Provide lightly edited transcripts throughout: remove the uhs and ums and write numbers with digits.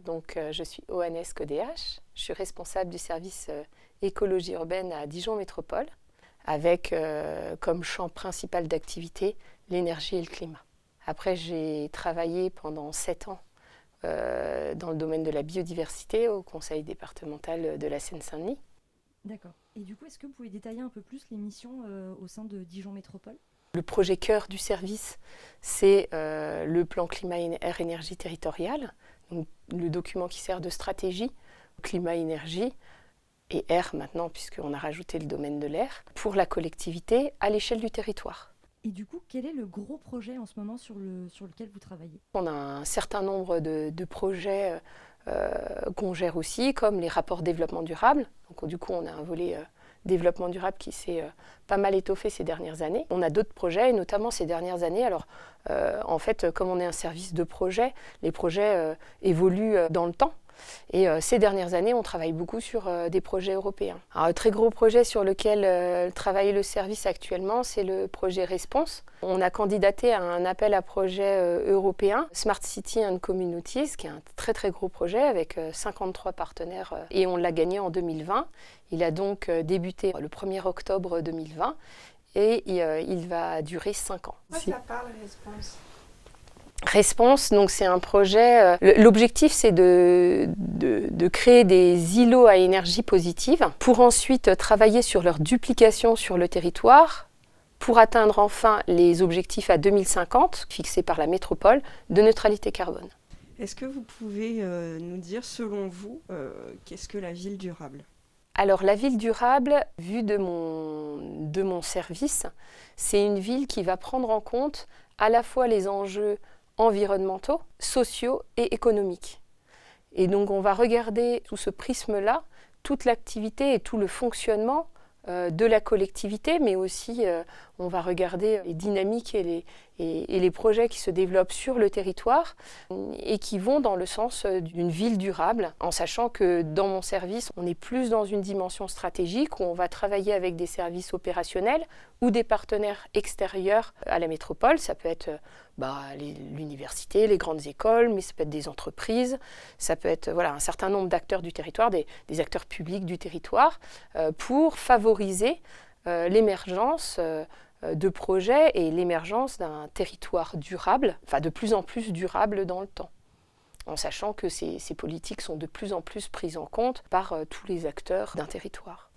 Donc, je suis ONS CODH. Je suis responsable du service écologie urbaine à Dijon Métropole, avec comme champ principal d'activité l'énergie et le climat. Après, j'ai travaillé pendant 7 ans dans le domaine de la biodiversité au conseil départemental de la Seine-Saint-Denis. D'accord. Et du coup, est-ce que vous pouvez détailler un peu plus les missions au sein de Dijon Métropole? Le projet cœur du service, c'est le plan climat-air-énergie territorial, donc le document qui sert de stratégie, climat-énergie et air maintenant, puisqu'on a rajouté le domaine de l'air, pour la collectivité à l'échelle du territoire. Et du coup, quel est le gros projet en ce moment sur lequel vous travaillez? On a un certain nombre de projets qu'on gère aussi, comme les rapports développement durable. Donc, du coup, on a un volet développement durable qui s'est pas mal étoffé ces dernières années. On a d'autres projets, et notamment ces dernières années. Alors, en fait, comme on est un service de projet, les projets évoluent dans le temps. Et ces dernières années, on travaille beaucoup sur des projets européens. Alors, un très gros projet sur lequel travaille le service actuellement, c'est le projet Response. On a candidaté à un appel à projet européen, Smart City and Communities, qui est un très très gros projet avec 53 partenaires. Et on l'a gagné en 2020. Il a donc débuté le 1er octobre 2020 et il va durer 5 ans. Moi, ça parle, Response. Response, donc c'est un projet. L'objectif, c'est de créer des îlots à énergie positive pour ensuite travailler sur leur duplication sur le territoire pour atteindre enfin les objectifs à 2050 fixés par la métropole de neutralité carbone. Est-ce que vous pouvez nous dire, selon vous, qu'est-ce que la ville durable ? Alors la ville durable, vue de mon service, c'est une ville qui va prendre en compte à la fois les enjeux environnementaux, sociaux et économiques. Et donc on va regarder sous ce prisme-là toute l'activité et tout le fonctionnement de la collectivité, mais aussi on va regarder les dynamiques et les projets qui se développent sur le territoire et qui vont dans le sens d'une ville durable, en sachant que dans mon service, on est plus dans une dimension stratégique où on va travailler avec des services opérationnels ou des partenaires extérieurs à la métropole. Ça peut être l'université, les grandes écoles, mais ça peut être des entreprises, ça peut être un certain nombre d'acteurs du territoire, des acteurs publics du territoire, pour favoriser l'émergence de projets et l'émergence d'un territoire durable, de plus en plus durable dans le temps, en sachant que ces politiques sont de plus en plus prises en compte par tous les acteurs d'un territoire.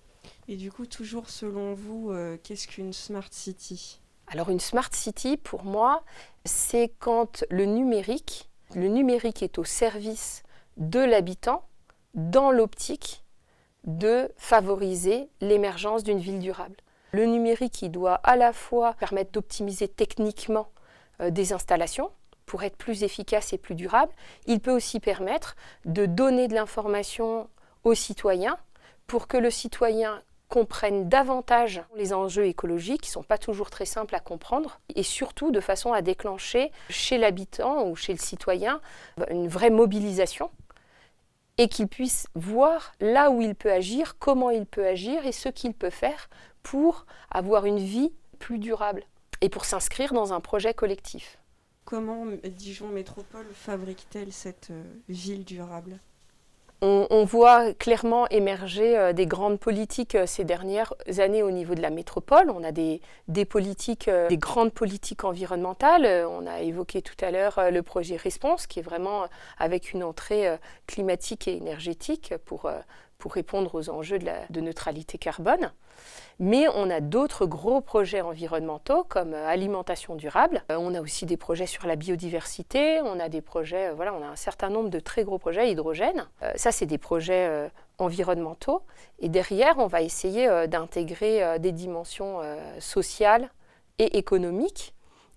Et du coup, toujours selon vous, qu'est-ce qu'une Smart City ? Alors une Smart City, pour moi, c'est quand le numérique est au service de l'habitant dans l'optique de favoriser l'émergence d'une ville durable. Le numérique, il doit à la fois permettre d'optimiser techniquement des installations pour être plus efficace et plus durable. Il peut aussi permettre de donner de l'information aux citoyens pour que le citoyen comprenne davantage les enjeux écologiques qui ne sont pas toujours très simples à comprendre et surtout de façon à déclencher chez l'habitant ou chez le citoyen une vraie mobilisation et qu'il puisse voir là où il peut agir, comment il peut agir et ce qu'il peut faire pour avoir une vie plus durable et pour s'inscrire dans un projet collectif. Comment Dijon Métropole fabrique-t-elle cette ville durable ? On voit clairement émerger des grandes politiques ces dernières années au niveau de la métropole. On a des politiques, des grandes politiques environnementales. On a évoqué tout à l'heure le projet Response, qui est vraiment avec une entrée climatique et énergétique pour répondre aux enjeux de neutralité carbone. Mais on a d'autres gros projets environnementaux comme alimentation durable. On a aussi des projets sur la biodiversité. On a des projets, on a un certain nombre de très gros projets hydrogène. Ça, c'est des projets environnementaux. Et derrière, on va essayer d'intégrer des dimensions sociales et économiques.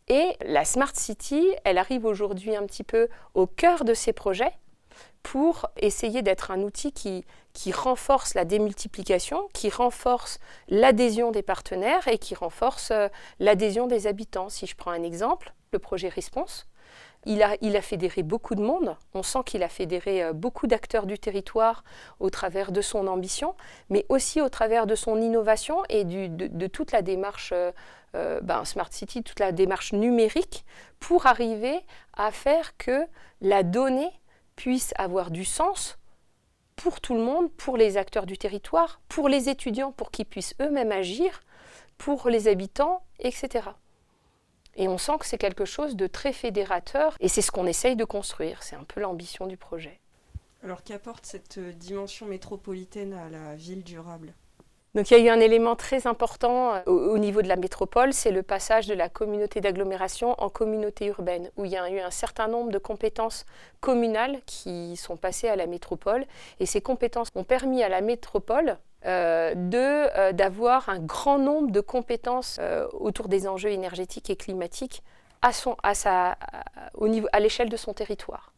Et la Smart City, elle arrive aujourd'hui un petit peu au cœur de ces projets pour essayer d'être un outil qui renforce la démultiplication, qui renforce l'adhésion des partenaires et qui renforce l'adhésion des habitants. Si je prends un exemple, le projet Response, il a fédéré beaucoup de monde. On sent qu'il a fédéré beaucoup d'acteurs du territoire au travers de son ambition, mais aussi au travers de son innovation et de toute la démarche Smart City, toute la démarche numérique pour arriver à faire que la donnée puisse avoir du sens pour tout le monde, pour les acteurs du territoire, pour les étudiants, pour qu'ils puissent eux-mêmes agir, pour les habitants, etc. Et on sent que c'est quelque chose de très fédérateur, et c'est ce qu'on essaye de construire, c'est un peu l'ambition du projet. Alors qu'apporte cette dimension métropolitaine à la ville durable ? Donc il y a eu un élément très important au niveau de la métropole, c'est le passage de la communauté d'agglomération en communauté urbaine, où il y a eu un certain nombre de compétences communales qui sont passées à la métropole. Et ces compétences ont permis à la métropole d'avoir un grand nombre de compétences autour des enjeux énergétiques et climatiques à l'échelle de son territoire.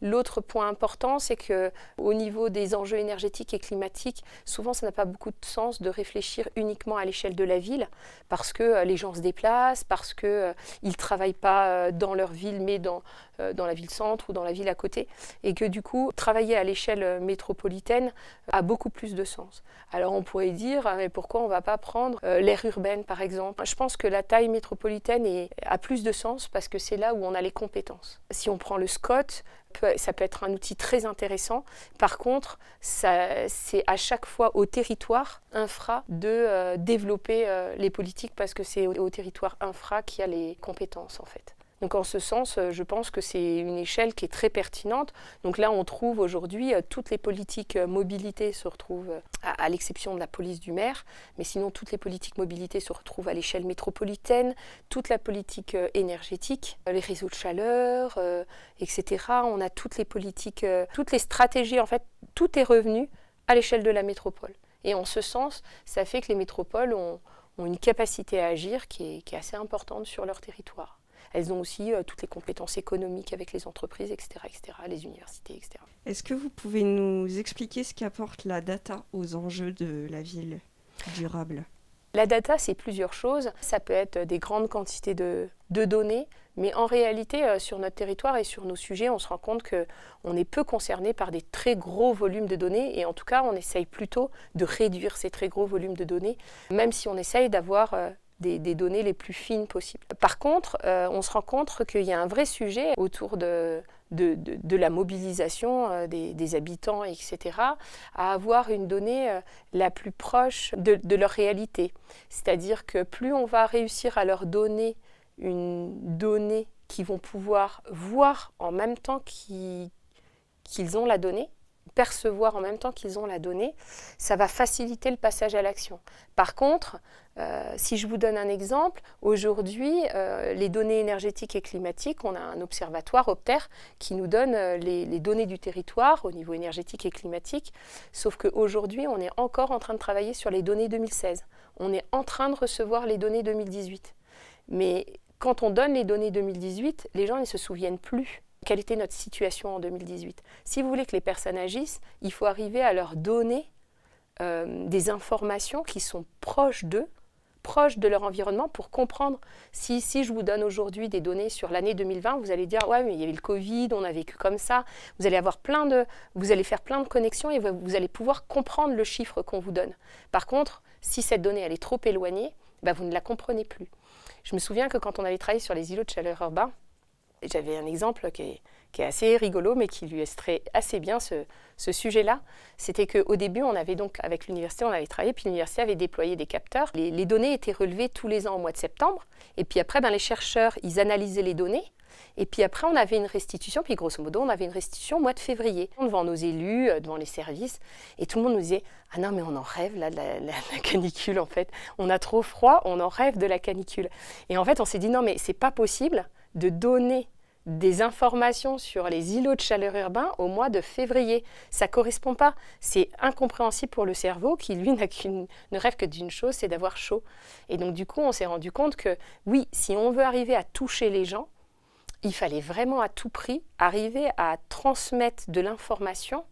L'autre point important, c'est qu'au niveau des enjeux énergétiques et climatiques, souvent ça n'a pas beaucoup de sens de réfléchir uniquement à l'échelle de la ville, parce que les gens se déplacent, parce qu'ils ne travaillent pas dans leur ville, mais dans la ville-centre ou dans la ville à côté, et que du coup, travailler à l'échelle métropolitaine a beaucoup plus de sens. Alors on pourrait dire, mais pourquoi on ne va pas prendre l'aire urbaine par exemple ? Je pense que la taille métropolitaine a plus de sens parce que c'est là où on a les compétences. Si on prend le SCOT, ça peut être un outil très intéressant. Par contre, c'est à chaque fois au territoire infra de développer les politiques parce que c'est au territoire infra qu'il y a les compétences en fait. Donc en ce sens, je pense que c'est une échelle qui est très pertinente. Donc là, on trouve aujourd'hui toutes les politiques mobilité se retrouvent, à l'exception de la police du maire, mais sinon toutes les politiques mobilité se retrouvent à l'échelle métropolitaine, toute la politique énergétique, les réseaux de chaleur, etc. On a toutes les politiques, toutes les stratégies, en fait, tout est revenu à l'échelle de la métropole. Et en ce sens, ça fait que les métropoles ont une capacité à agir qui est assez importante sur leur territoire. Elles ont aussi toutes les compétences économiques avec les entreprises, etc., les universités, etc. Est-ce que vous pouvez nous expliquer ce qu'apporte la data aux enjeux de la ville durable ? La data, c'est plusieurs choses. Ça peut être des grandes quantités de données, mais en réalité, sur notre territoire et sur nos sujets, on se rend compte qu'on est peu concerné par des très gros volumes de données, et en tout cas, on essaye plutôt de réduire ces très gros volumes de données, même si on essaye d'avoir des données les plus fines possibles. Par contre, on se rend compte qu'il y a un vrai sujet autour de la mobilisation des habitants, etc., à avoir une donnée la plus proche de leur réalité. C'est-à-dire que plus on va réussir à leur donner une donnée qu'ils vont pouvoir voir en même temps qu'ils ont la donnée, percevoir en même temps qu'ils ont la donnée, ça va faciliter le passage à l'action. Par contre, si je vous donne un exemple, aujourd'hui, les données énergétiques et climatiques, on a un observatoire, Opter, qui nous donne les données du territoire au niveau énergétique et climatique, sauf qu'aujourd'hui, on est encore en train de travailler sur les données 2016. On est en train de recevoir les données 2018. Mais quand on donne les données 2018, les gens ne se souviennent plus. Quelle était notre situation en 2018 ? Si vous voulez que les personnes agissent, il faut arriver à leur donner des informations qui sont proches d'eux, proches de leur environnement pour comprendre. Si je vous donne aujourd'hui des données sur l'année 2020, vous allez dire « ouais, mais il y avait le Covid, on a vécu comme ça ». Vous allez faire plein de connexions et vous allez pouvoir comprendre le chiffre qu'on vous donne. Par contre, si cette donnée elle est trop éloignée, vous ne la comprenez plus. Je me souviens que quand on avait travaillé sur les îlots de chaleur urbains, j'avais un exemple qui est assez rigolo, mais qui illustrait assez bien ce sujet-là. C'était qu'au début, on avait donc, avec l'université, on avait travaillé, puis l'université avait déployé des capteurs. Les données étaient relevées tous les ans au mois de septembre. Et puis après, les chercheurs, ils analysaient les données. Et puis après, on avait une restitution. Puis grosso modo, on avait une restitution au mois de février, devant nos élus, devant les services. Et tout le monde nous disait « Ah non, mais on en rêve là, de la canicule, en fait. On a trop froid, on en rêve de la canicule. » Et en fait, on s'est dit « Non, mais c'est pas possible de donner des informations sur les îlots de chaleur urbains au mois de février. Ça ne correspond pas. C'est incompréhensible pour le cerveau qui, lui, ne rêve que d'une chose, c'est d'avoir chaud. » Et donc, du coup, on s'est rendu compte que, oui, si on veut arriver à toucher les gens, il fallait vraiment à tout prix arriver à transmettre de l'information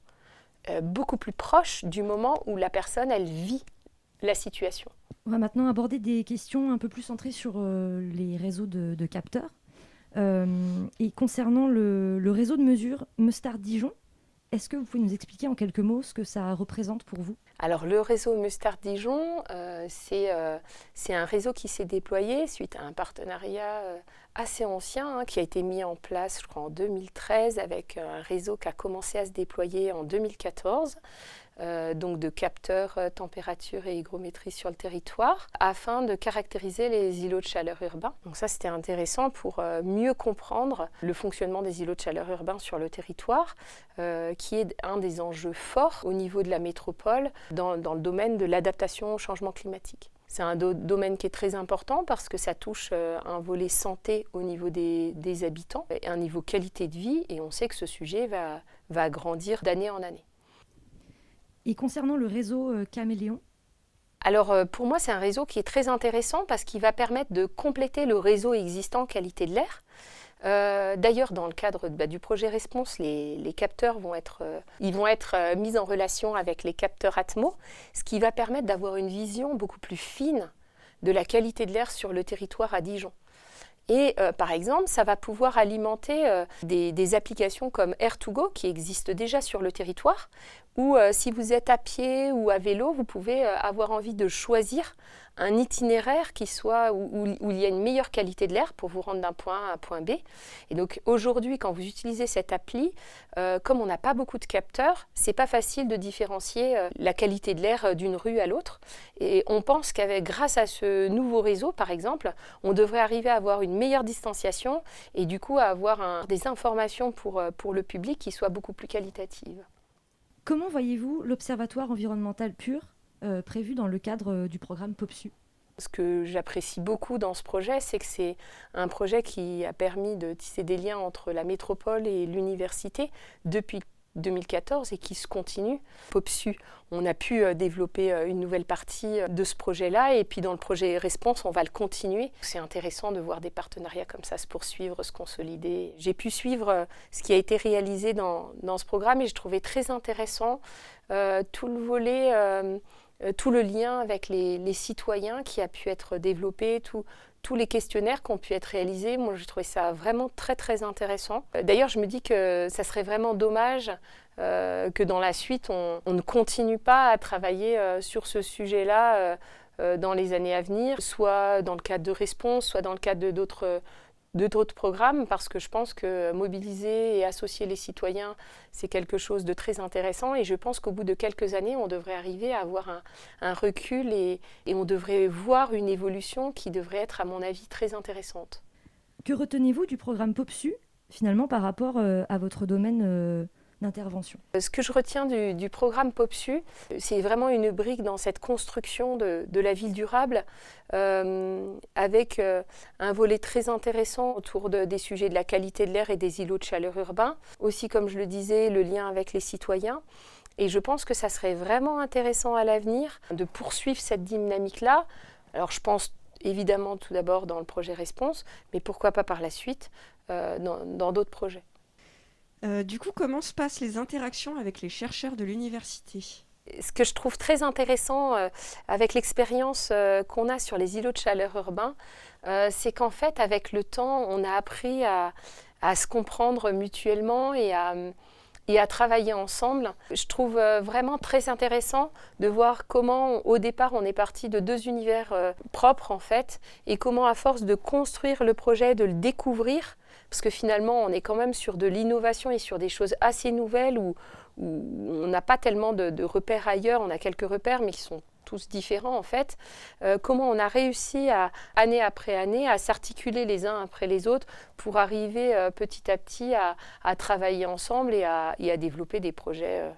beaucoup plus proche du moment où la personne, elle vit la situation. On va maintenant aborder des questions un peu plus centrées sur les réseaux de capteurs. Et concernant le réseau de mesure Meustart Dijon, est-ce que vous pouvez nous expliquer en quelques mots ce que ça représente pour vous ? Alors le réseau Mustard Dijon, c'est un réseau qui s'est déployé suite à un partenariat assez ancien qui a été mis en place, je crois, en 2013 avec un réseau qui a commencé à se déployer en 2014. Donc de capteurs température et hygrométrie sur le territoire, afin de caractériser les îlots de chaleur urbains. Donc ça, c'était intéressant pour mieux comprendre le fonctionnement des îlots de chaleur urbains sur le territoire, qui est un des enjeux forts au niveau de la métropole dans le domaine de l'adaptation au changement climatique. C'est un domaine qui est très important parce que ça touche un volet santé au niveau des habitants et un niveau qualité de vie, et on sait que ce sujet va grandir d'année en année. Et concernant le réseau Caméléon? Alors pour moi, c'est un réseau qui est très intéressant parce qu'il va permettre de compléter le réseau existant qualité de l'air. D'ailleurs, dans le cadre du projet Response, les capteurs vont être mis en relation avec les capteurs Atmo, ce qui va permettre d'avoir une vision beaucoup plus fine de la qualité de l'air sur le territoire à Dijon. Et par exemple, ça va pouvoir alimenter des applications comme Air2Go qui existent déjà sur le territoire, où si vous êtes à pied ou à vélo, vous pouvez avoir envie de choisir un itinéraire qui soit où il y a une meilleure qualité de l'air pour vous rendre d'un point A à un point B. Et donc aujourd'hui, quand vous utilisez cette appli, comme on n'a pas beaucoup de capteurs, c'est pas facile de différencier la qualité de l'air d'une rue à l'autre. Et on pense grâce à ce nouveau réseau, par exemple, on devrait arriver à avoir une meilleure distanciation et du coup à avoir des informations pour le public qui soient beaucoup plus qualitatives. Comment voyez-vous l'Observatoire environnemental PUR prévu dans le cadre du programme POPSU? Ce que j'apprécie beaucoup dans ce projet, c'est que c'est un projet qui a permis de tisser des liens entre la métropole et l'université depuis 2014 et qui se continue. POPSU, on a pu développer une nouvelle partie de ce projet-là, et puis dans le projet Response, on va le continuer. C'est intéressant de voir des partenariats comme ça se poursuivre, se consolider. J'ai pu suivre ce qui a été réalisé dans ce programme et je trouvais très intéressant tout le volet, tout le lien avec les citoyens qui a pu être développé, tous les questionnaires qui ont pu être réalisés. Moi, j'ai trouvé ça vraiment très, très intéressant. D'ailleurs, je me dis que ça serait vraiment dommage que dans la suite, on ne continue pas à travailler sur ce sujet-là dans les années à venir, soit dans le cadre de Response, soit dans le cadre d'autres programmes, parce que je pense que mobiliser et associer les citoyens, c'est quelque chose de très intéressant, et je pense qu'au bout de quelques années, on devrait arriver à avoir un recul et on devrait voir une évolution qui devrait être, à mon avis, très intéressante. Que retenez-vous du programme POPSU, finalement, par rapport à votre domaine d'intervention? Ce que je retiens du programme POPSU, c'est vraiment une brique dans cette construction de la ville durable, avec un volet très intéressant autour des sujets de la qualité de l'air et des îlots de chaleur urbains. Aussi, comme je le disais, le lien avec les citoyens. Et je pense que ça serait vraiment intéressant à l'avenir de poursuivre cette dynamique-là. Alors je pense évidemment tout d'abord dans le projet Response, mais pourquoi pas par la suite dans d'autres projets. Du coup, comment se passent les interactions avec les chercheurs de l'université ? Ce que je trouve très intéressant avec l'expérience qu'on a sur les îlots de chaleur urbains, c'est qu'en fait, avec le temps, on a appris à se comprendre mutuellement et à travailler ensemble. Je trouve vraiment très intéressant de voir comment, au départ, on est parti de deux univers propres, en fait, et comment, à force de construire le projet, de le découvrir, parce que finalement, on est quand même sur de l'innovation et sur des choses assez nouvelles où on n'a pas tellement de repères ailleurs, on a quelques repères, mais qui sont tous différents en fait. Comment on a réussi, année après année, à s'articuler les uns après les autres pour arriver petit à petit à travailler ensemble et à développer des projets,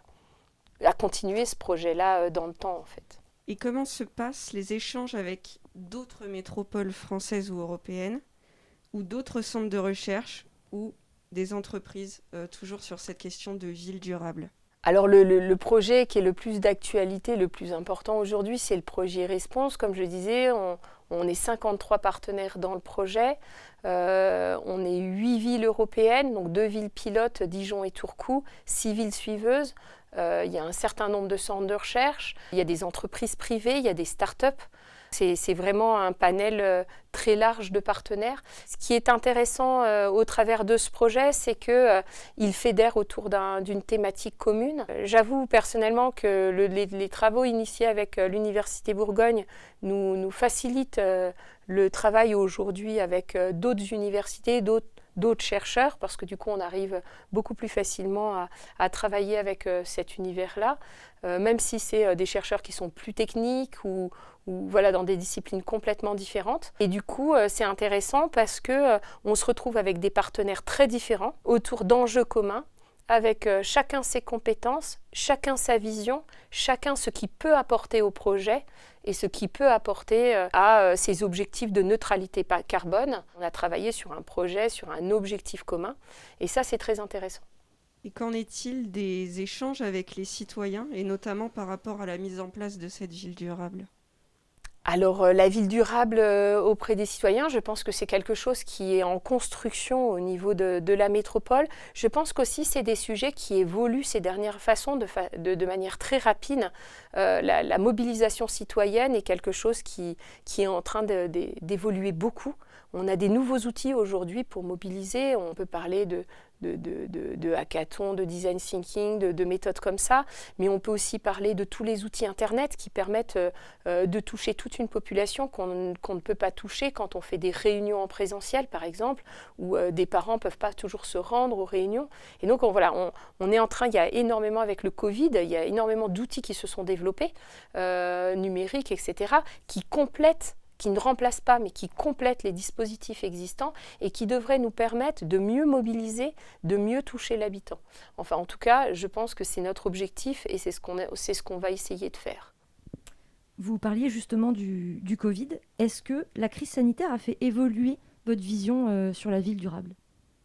à continuer ce projet-là dans le temps en fait. Et comment se passent les échanges avec d'autres métropoles françaises ou européennes, ou d'autres centres de recherche, ou des entreprises, toujours sur cette question de ville durable? Alors le projet qui est le plus d'actualité, le plus important aujourd'hui, c'est le projet Response. Comme je disais, on est 53 partenaires dans le projet. On est 8 villes européennes, donc 2 villes pilotes, Dijon et Tourcoing, 6 villes suiveuses. Il y a un certain nombre de centres de recherche, il y a des entreprises privées, il y a des start-up. C'est vraiment un panel très large de partenaires. Ce qui est intéressant au travers de ce projet, c'est qu'il fédère autour d'une thématique commune. J'avoue personnellement que les travaux initiés avec l'Université Bourgogne nous facilitent le travail aujourd'hui avec d'autres universités, d'autres chercheurs, parce que du coup on arrive beaucoup plus facilement à travailler avec cet univers-là, même si c'est des chercheurs qui sont plus techniques ou voilà, dans des disciplines complètement différentes. Et du coup, c'est intéressant parce qu'on se retrouve avec des partenaires très différents autour d'enjeux communs, avec chacun ses compétences, chacun sa vision, chacun ce qu'il peut apporter au projet et ce qu'il peut apporter à ses objectifs de neutralité carbone. On a travaillé sur un projet, sur un objectif commun, et ça, c'est très intéressant. Et qu'en est-il des échanges avec les citoyens, et notamment par rapport à la mise en place de cette ville durable ? Alors, la ville durable auprès des citoyens, je pense que c'est quelque chose qui est en construction au niveau de la métropole. Je pense qu'aussi, c'est des sujets qui évoluent ces dernières façons de manière très rapide. La mobilisation citoyenne est quelque chose qui est en train d'évoluer beaucoup. On a des nouveaux outils aujourd'hui pour mobiliser. On peut parler de hackathon, de design thinking, de méthodes comme ça, mais on peut aussi parler de tous les outils Internet qui permettent de toucher toute une population qu'on ne peut pas toucher quand on fait des réunions en présentiel, par exemple, où des parents ne peuvent pas toujours se rendre aux réunions. Et donc, on est en train, il y a énormément avec le Covid, il y a énormément d'outils qui se sont développés, numériques, etc., qui ne remplacent pas, mais qui complètent les dispositifs existants et qui devraient nous permettre de mieux mobiliser, de mieux toucher l'habitant. Enfin, en tout cas, je pense que c'est notre objectif et c'est ce qu'on va essayer de faire. Vous parliez justement du Covid. Est-ce que la crise sanitaire a fait évoluer votre vision sur la ville durable ?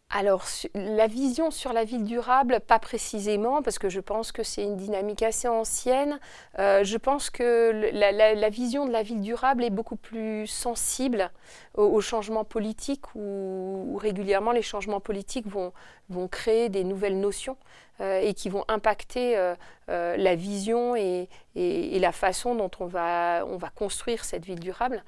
Alors, la vision sur la ville durable, pas précisément, parce que je pense que c'est une dynamique assez ancienne. Je pense que la vision de la ville durable est beaucoup plus sensible aux changements politiques, où régulièrement les changements politiques vont créer des nouvelles notions et qui vont impacter la vision et la façon dont on va construire cette ville durable.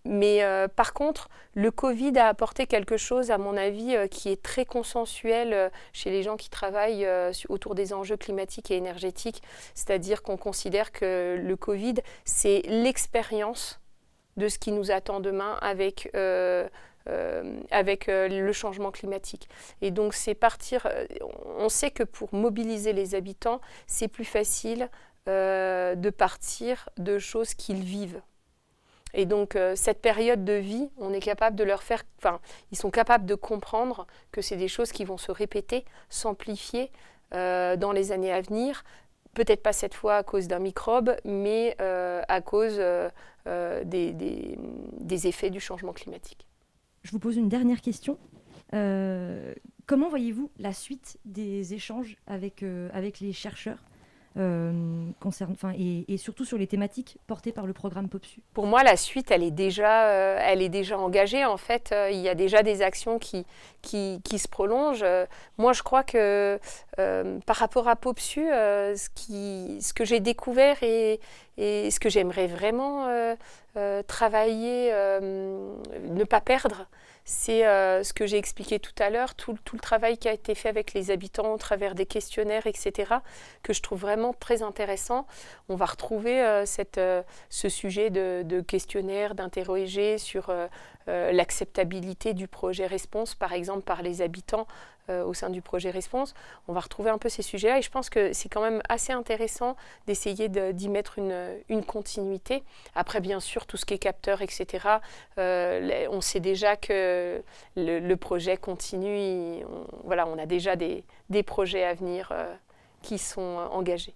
Mais par contre, le Covid a apporté quelque chose, à mon avis, qui est très consensuel chez les gens qui travaillent autour des enjeux climatiques et énergétiques. C'est-à-dire qu'on considère que le Covid, c'est l'expérience de ce qui nous attend demain avec le changement climatique. Et donc, on sait que pour mobiliser les habitants, c'est plus facile de partir de choses qu'ils vivent. Et donc, cette période de vie, on est capable de ils sont capables de comprendre que c'est des choses qui vont se répéter, s'amplifier dans les années à venir. Peut-être pas cette fois à cause d'un microbe, mais à cause des effets du changement climatique. Je vous pose une dernière question. Comment voyez-vous la suite des échanges avec les chercheurs et surtout sur les thématiques portées par le programme POPSU? Pour moi, la suite, elle est déjà engagée. En fait, il y a déjà des actions qui se prolongent. Moi, je crois que par rapport à POPSU, ce que j'ai découvert et ce que j'aimerais vraiment travailler, ne pas perdre, c'est ce que j'ai expliqué tout à l'heure, tout le travail qui a été fait avec les habitants au travers des questionnaires, etc., que je trouve vraiment très intéressant. On va retrouver ce sujet de questionnaire, d'interroger sur l'acceptabilité du projet Response, par exemple, par les habitants au sein du projet Response. On va retrouver un peu ces sujets-là et je pense que c'est quand même assez intéressant d'essayer d'y mettre une continuité. Après, bien sûr, tout ce qui est capteur, etc., on sait déjà que le projet continue. On a déjà des projets à venir qui sont engagés.